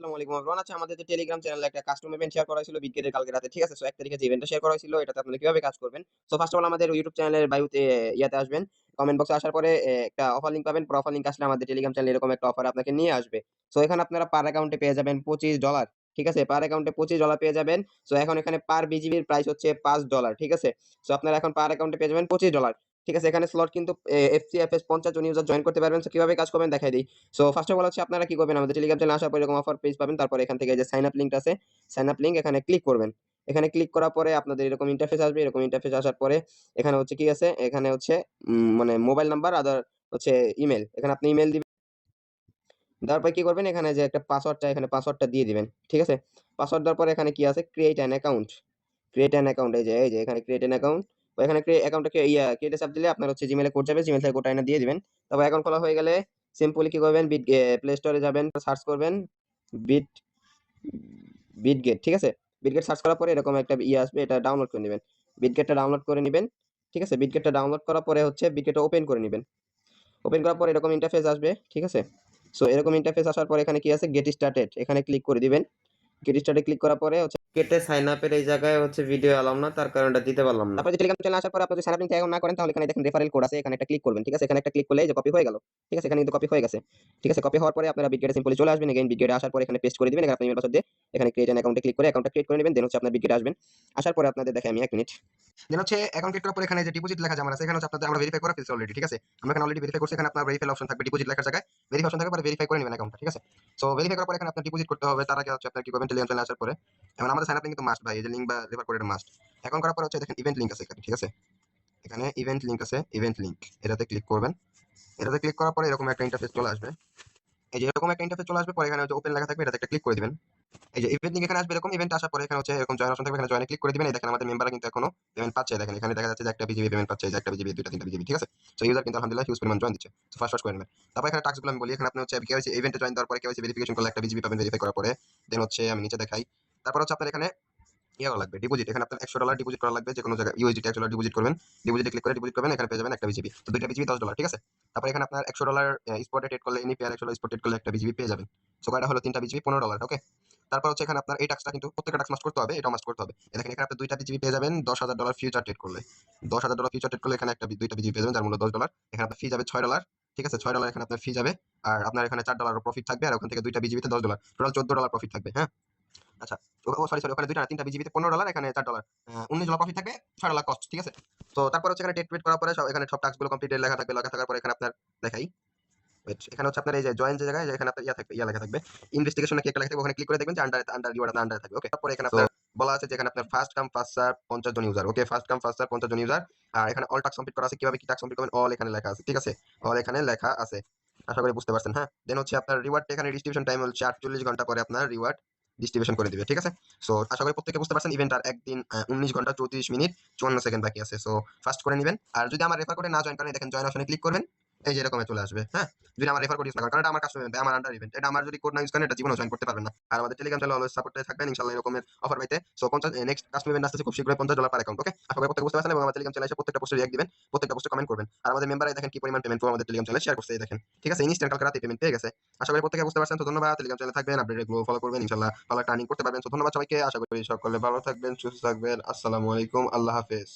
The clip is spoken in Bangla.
আসসালামু আলাইকুম এভরিওয়ান। আচ্ছা, আমাদের যে টেলিগ্রাম চ্যানেলে একটা কাস্টম ইভেন্ট শেয়ার করা হয়েছিল বিটগেটের কালকে রাতে, ঠিক আছে? সো 1 তারিখে যে ইভেন্টটা শেয়ার করা হয়েছিল এটাতে আপনারা কিভাবে কাজ করবেন। সো ফার্স্ট অফ অল আমাদের ইউটিউব চ্যানেলের বায়োতে ইয়াতে আসবেন, কমেন্ট বক্সে আসার পরে একটা অফার লিংক পাবেন। অফার লিংক আসলে আমাদের টেলিগ্রাম চ্যানেলে এরকম একটা অফার আপনাকে নিয়ে আসবে। সো এখানে আপনারা পার অ্যাকাউন্টে পেয়ে যাবেন $25, ঠিক আছে? পার অ্যাকাউন্টে $25 পেয়ে যাবেন। সো এখন এখানে পার বিজিবির প্রাইস হচ্ছে $5, ঠিক আছে? সো আপনারা এখন পার অ্যাকাউন্টে পেয়ে যাবেন $25, ঠিক আছে? এখানে স্লট কিন্তু এফসিএফএস 50 জন ইউজার জয়েন করতে পারবেন। সো কিভাবে কাজ করবেন দেখাই দিই। সো ফার্স্ট অফ অল হচ্ছে আপনারা কি করবেন, আমাদের টেলিগ্রাম চ্যানেলে আসার পর এরকম অফার পেজ পাবেন। তারপরে এখান থেকে যে সাইন আপ লিঙ্কটা আছে, সাইন আপ লিঙ্ক এখানে ক্লিক করবেন। এখানে ক্লিক করার পরে আপনাদের এরকম ইন্টারফেস আসবে। এরকম ইন্টারফেস আসার পরে এখানে হচ্ছে কি আছে, এখানে হচ্ছে মানে মোবাইল নাম্বার আদার হচ্ছে ইমেল, এখানে আপনি ইমেল দিবেন। দেওয়ার পরে কি করবেন, এখানে যে একটা পাসওয়ার্ডটা, এখানে পাসওয়ার্ডটা দিয়ে দিবেন, ঠিক আছে? পাসওয়ার্ড দেওয়ার পরে এখানে কি আছে, create an account. Create an account, এই যে এখানে ক্রিয়েট অ্যান অ্যাকাউন্ট। এখানে অ্যাকাউন্টটাকে ক্রিয়েট চাপ দিলে আপনার হচ্ছে জিমেইলে কোড যাবে, জিমেইল থেকে কোডটা এনে দিয়ে দিবেন। তারপর অ্যাকাউন্ট খোলা হয়ে গেলে সিম্পলি কি করবেন, প্লে স্টোরে যাবেন, সার্চ করবেন বিট বিটগেট, ঠিক আছে? বিটগেট সার্চ করার পরে এরকম একটা আসবে, এটা ডাউনলোড করে নেবেন। বিটগেটটা ডাউনলোড করে নেবেন, ঠিক আছে? বিটগেটটা ডাউনলোড করার পরে হচ্ছে বিটগেটটা ওপেন করে নেবেন। ওপেন করার পর এরকম ইন্টারফেস আসবে, ঠিক আছে? সো এরকম ইন্টারফেস আসার পর এখানে কি আছে, গেট স্টার্টেড, এখানে ক্লিক করে দিবেন। গেট স্টার্টে ক্লিক করার পরে হচ্ছে গেটে সাইন আপের এই জায়গায় হচ্ছে ভিডিও এলাম না, তার কারণটা দিতে পারলাম না। তারপরে টেলিগ্রাম চ্যানেলে আসার পর আপনি যদি সাইন আপ লিংক এখন না করেন তাহলে এখানে দেখেন রেফারেল কোড আছে, এখানে একটা ক্লিক করবেন, ঠিক আছে? এখানে একটা ক্লিক করলে এই যে কপি হয়ে গেল, ঠিক আছে? এখানে কিন্তু কপি হয়ে গেছে, ঠিক আছে? কপি হওয়ার পরে আপনারা বিটগেটে সিম্পলি চলে আসবেন। এগেইন বিটগেটে আসার পরে এখানে পেস্ট করে দিবেন, এখানে আপনি ইমেল পাসওয়ার্ড দিয়ে এখানে ক্রিয়েট অ্যান অ্যাকাউন্টে ক্লিক করে অ্যাকাউন্টটা ক্রিয়েট করে নেবেন। দেন হচ্ছে আপনার বিটগেটে আসবেন। আসার পরে আপনাদের দেখে আমি 1 মিনিট। দেন হচ্ছে অ্যাকাউন্ট ক্রিয়েট করার পরে এখানে যে ডিপোজিট লেখা আছে এখানে হচ্ছে আপনাদের আমরা ভেরিফাই করা ফেলছি অলরেডি, ঠিক আছে? আমরা এখানে অলরেডি ভেরিফাই করছি। এখানে আপনার ভেরিফাই অপশন থাকবে, ডিপোজিট লেখার জায়গায় ভেরিফাই অপশন থাকবে, পরে ভেরিফাই করে নেবেন অ্যাকাউন্টটা, ঠিক আছে? সো ভেরিফাই করার পরে এখানে আপনার ডিপোজিট করতে হবে। তার আগে হচ্ছে আপনার কি করবেন, টেলিগ্রাম চ্যানেলে আসার পরে এখন আমাদের সাইন আপ লিংক কিন্তু মাস্ট ভাই, এই যে লিংক বা রেফার কোড এটা মাস্ট। অ্যাকাউন্ট করার পরে হচ্ছে দেখেন ইভেন্ট লিংক আছে এখানে, ঠিক আছে? এখানে ইভেন্ট লিংক আছে, ইভেন্ট লিংক এটাতে ক্লিক করবেন। এটাতে ক্লিক করার পরে এরকম একটা ইন্টারফেস চলে আসবে। এই যে এরকম একটা ইন্টারফেস চলে আসবে, পরে এখানে হচ্ছে ওপেন লেখা থাকবে, এটাতে একটা ক্লিক করে দিবেন। এই যে ইভেন্ট লিংক এখানে আসবে, এরকম ইভেন্ট আসার পরে এখানে হচ্ছে এরকম জয়েন অপশন থাকবে, এখানে জয়েনে ক্লিক করে দিবেন। এই দেখেন আমাদের মেম্বাররা কিন্তু এখনো পেমেন্ট পাচ্ছে। দেখেন এখানে দেখা যাচ্ছে যে একটা বিজিবি পেমেন্ট পাচ্ছে, এই যে একটা বিজিবি, দুইটা, তিনটা বিজিবি, ঠিক আছে? সো ইউজার কিন্তু আলহামদুলিল্লাহ হিউজ পরিমাণ জয়েন দিচ্ছে। সো ফার্স্ট করে নেবেন। তারপর এখানে টাস্কগুলো আমি বলি। এখানে আপনি হচ্ছে কেওয়াইসি ইভেন্টে জয়েন দেওয়ার পরে কেওয়াইসি ভেরিফিকেশন করলে একটা বিজিবি পাবেন ভেরিফাই করার পরে। দেন হচ্ছে আমি নিচে দেখাই। তারপর হচ্ছে আপনার এখানে ইয়ে করা লাগবে, ডিপোজিট। এখানে আপনার $100 ডিপোজিট করা লাগবে, যে কোনো জায়গায় ইউএসডিটি $100 ডিপোজিট করবেন। ডিপোজিটে ক্লিক করে ডিপোজিট করবেন, এখানে পেয়ে যাবেন একটা বিজিবি। তো দুইটা বিজিবি $10, ঠিক আছে? তারপর এখানে আপনার $100 স্পটে ট্রেড করলে এনি পেয়ার $100 স্পট ট্রেড করলে একটা বিজিবি পেয়ে যাবেন। সো কয়টা হলো, তিনটা বিজিবি $15, ওকে? তারপর হচ্ছে এখানে আপনার এই টাস্কটা কিন্তু প্রত্যেকটা টাস্ক মাস্ট করতে হবে, এটা মাস্ট করতে হবে। দেখেন এখানে আপনি দুইটা বিজিবি পেয়ে যাবেন $10,000 ফিউচার ট্রেড করলে। $10,000 ফিউচার ট্রেড করলে এখানে একটা দুইটা বিজিবি পেয়ে যাবেন যার মূল্য $10। এখানে আপনার ফি যাবে $6, ঠিক আছে? $6 এখানে আপনার ফি যাবে। আর আপনার এখানে $4 প্রফিট থাকবে, আর ওখান থেকে দুইটা বিজিবিতে $10, টোটাল $14 প্রফিট থাকবে, হ্যাঁ? আচ্ছা, সরি ওখানে দুইটা না, তিনটা বিজিবিতে $15, এখানে $4, $19 প্রফিট থাকবে, $6 কস্ট, ঠিক আছে? তো তারপর হচ্ছে এখানে ডেট করার পরে সব এখানে সব টাস্ক গুলো কমপ্লিটেড লেখা থাকবে। লেখা থাকার পরে এখানে আপনার দেখাই, ওয়েট, এখানে হচ্ছে আপনার এই যে জয়েন যে জায়গায় এখানে আপনার ইয়া থাকবে, ইয়া লেখা থাকবে, ইনভেস্টিগেশন নাকি একটা লেখা থাকবে, ওখানে ক্লিক করে দেখবেন যে আন্ডার রিওয়ার্ড আপনার আন্ডারে থাকবে, ওকে? তারপরে এখানে আপনার বলা আছে যে এখানে আপনার ফার্স্ট কাম ফার্স্ট সার্ভ 50 জন ইউজার, ওকে? ফার্স্ট কাম ফার্স্ট সার্ভ 50 জন ইউজার। আর এখানে অল টাস্ক কমপ্লিট করা আছে, কিভাবে কি টাস্ক কমপ্লিট করবেন অল এখানে লেখা আছে, ঠিক আছে? অল এখানে লেখা আছে, আশা করি বুঝতে পারছেন, হ্যাঁ? দেন হচ্ছে আপনার রিওয়ার্ড এখানে ডিস্ট্রিবিউশন টাইম হচ্ছে 48 ঘন্টা পরে আপনার রিওয়ার্ড ডিস্ট্রিবিউশন করে দিবে, ঠিক আছে? সো আশা করি প্রত্যেকে বুঝতে পারছেন। ইভেন্ট আর একদিন 19 ঘন্টা 34 মিনিট 54 সেকেন্ড বাকি আছে। সো ফার্স্ট করে নেবেন। আর যদি আমার রেফার করে না জয়েন করেন, দেখেন জয়েন অপশনে ক্লিক করবেন, এই যে এরকম চলে আসবে, হ্যাঁ? যদি আমার রেফার কোড ইউজ না করেন, কারণ এটা আমার কাস্টমার ইভেন্ট, আমার আন্ডার ইভেন্ট, এটা আমার যদি কোড না ইউজ করেন এটা জীবনে জয়েন করতে পারবেন না। আর আমাদের টেলিগ্রাম চ্যানেলে অলওয়েজ সাপোর্টে থাকবেন ইনশাআল্লাহ এরকমের অফার পাইতে। সো 50 নেক্সট কাস্টমার ইভেন্ট আসছে খুব শীঘ্রই $50 পার অ্যাকাউন্ট, ওকে? আশা করি প্রত্যেকে বুঝতে পারছেন এবং আমার টেলিগ্রাম চ্যানেলে এসে প্রত্যেকটা পোস্টে রিঅ্যাক্ট দিবেন, প্রত্যেকটা পোস্টে কমেন্ট করবেন। আর আমাদের মেম্বাররা দেখেন কি পরিমাণ পেমেন্ট আমাদের টেলিগ্রাম চ্যানেলে শেয়ার করছে, এই দেখেন, ঠিক আছে? ইনস্ট্যান্ট কালকে রাতে পেমেন্ট পেয়ে গেছে। আশা করি প্রত্যেকে বুঝতে পারছেন। তো ধন্যবাদ। টেলিগ্রাম চ্যানেলে থাকবেন, আপডেট গুলো ফলো করবেন, ইনশাআল্লাহ ভালো একটা আর্নিং করতে পারবেন। তো ধন্যবাদ সবাইকে। আশা করি সকলে ভালো থাকবেন, সুস্থ থাকবেন। আসসালামু আলাইকুম, আল্লাহ হাফেজ।